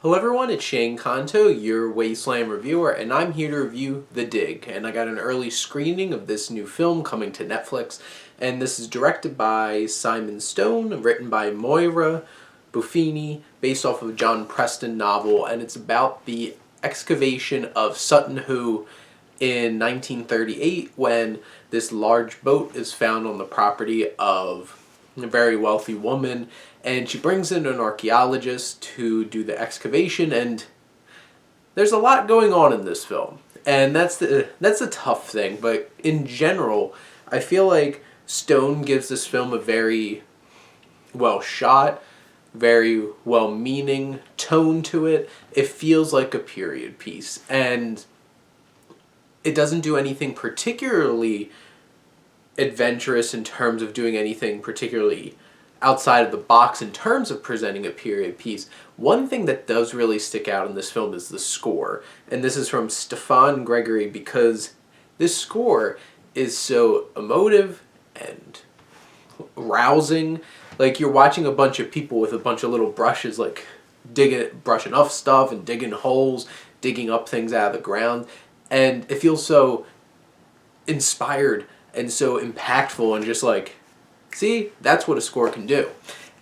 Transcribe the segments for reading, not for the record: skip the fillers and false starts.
Hello everyone, it's Shane Kanto, your Wasteland reviewer, and I'm here to review The Dig. And I got an early screening of this new film coming to Netflix, and this is directed by Simon Stone, written by Moira Buffini, based off of a John Preston novel, and it's about the excavation of Sutton Hoo in 1938 when this large boat is found on the property of a very wealthy woman, and she brings in an archaeologist to do the excavation, and there's a lot going on in this film. And that's a tough thing, but in general, I feel like Stone gives this film a very well shot, very well meaning tone to it. It feels like a period piece, and it doesn't do anything particularly adventurous in terms of doing anything particularly outside of the box in terms of presenting a period piece. One thing that does really stick out in this film is the score, and this is from Stefan Gregory, because this score is so emotive and rousing. Like, you're watching a bunch of people with a bunch of little brushes, like brushing off stuff and digging holes, digging up things out of the ground, and it feels so inspired and so impactful, and just like, see, that's what a score can do.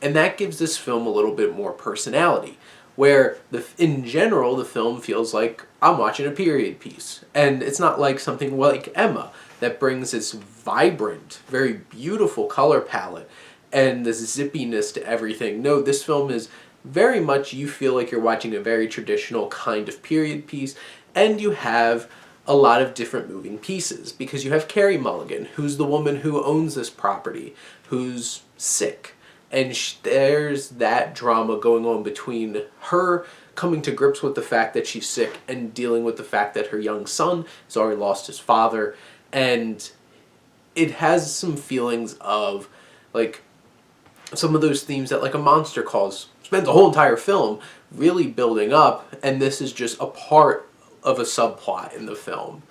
And that gives this film a little bit more personality, where in general the film feels like I'm watching a period piece. And it's not like something like Emma that brings this vibrant, very beautiful color palette and this zippiness to everything. No, this film is very much, you feel like you're watching a very traditional kind of period piece, and you have a lot of different moving pieces, because you have Carey Mulligan, who's the woman who owns this property, who's sick, and there's that drama going on between her coming to grips with the fact that she's sick and dealing with the fact that her young son has already lost his father. And it has some feelings of like some of those themes that like a Monster Calls spends the whole entire film really building up, and this is just a part of a subplot in the film.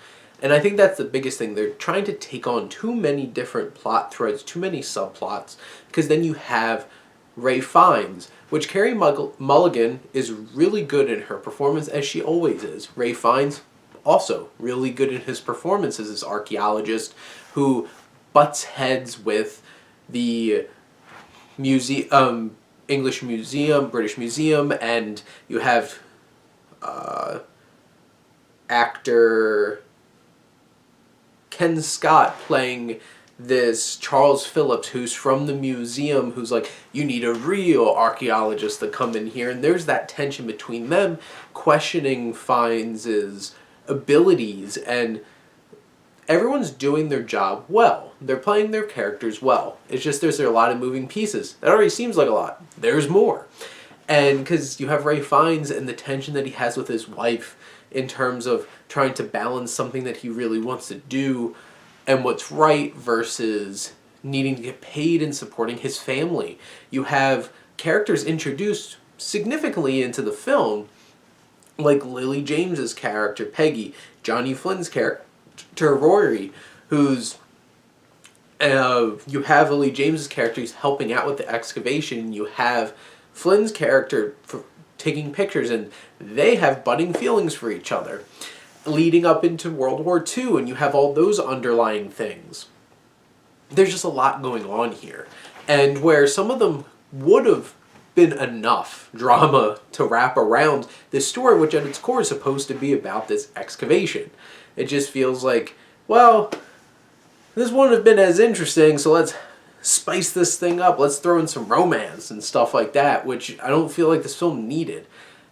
And I think that's the biggest thing. They're trying to take on too many different plot threads, too many subplots, because then you have Ray Fiennes, which Carey Mulligan is really good in her performance, as she always is. Ray Fiennes also really good in his performance as this archaeologist who butts heads with the English Museum, British Museum, and you have actor Ken Scott playing this Charles Phillips, who's from the museum, who's like, you need a real archaeologist to come in here. And there's that tension between them, questioning Fiennes' abilities, and everyone's doing their job well. They're playing their characters well. It's just there's a lot of moving pieces. That already seems like a lot. There's more. And because you have Ray Fiennes and the tension that he has with his wife in terms of trying to balance something that he really wants to do and what's right versus needing to get paid and supporting his family. You have characters introduced significantly into the film, like Lily James's character, Peggy, Johnny Flynn's character, Rory, who's you have Lily James's character who's helping out with the excavation. You have Flynn's character taking pictures, and they have budding feelings for each other leading up into World War II, and you have all those underlying things. There's just a lot going on here, and where some of them would have been enough drama to wrap around this story, which at its core is supposed to be about this excavation. It just feels like, well, this wouldn't have been as interesting, so let's spice this thing up. Let's throw in some romance and stuff like that, which I don't feel like this film needed.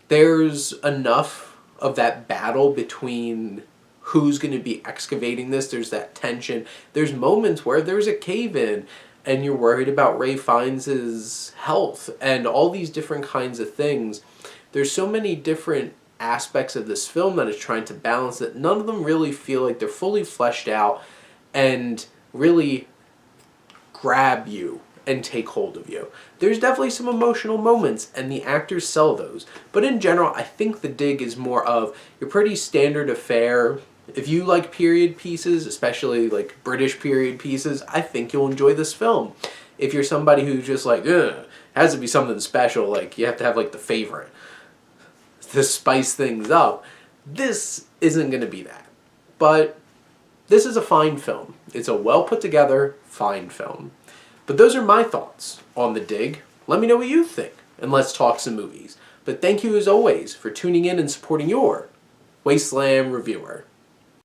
There's enough of that battle between who's going to be excavating this. There's that tension. There's moments where there's a cave-in and you're worried about Ray Fiennes' health and all these different kinds of things. There's so many different aspects of this film that is trying to balance it. None of them really feel like they're fully fleshed out and really grab you and take hold of you. There's definitely some emotional moments, and the actors sell those. But in general, I think The Dig is more of your pretty standard affair. If you like period pieces, especially like British period pieces, I think you'll enjoy this film. If you're somebody who's just like, ugh, it has to be something special, like you have to have like The Favorite, to spice things up, this isn't going to be that. But this is a fine film. It's a well put together, fine film. But those are my thoughts on The Dig. Let me know what you think, and let's talk some movies. But thank you as always for tuning in and supporting your Wasteland Reviewer.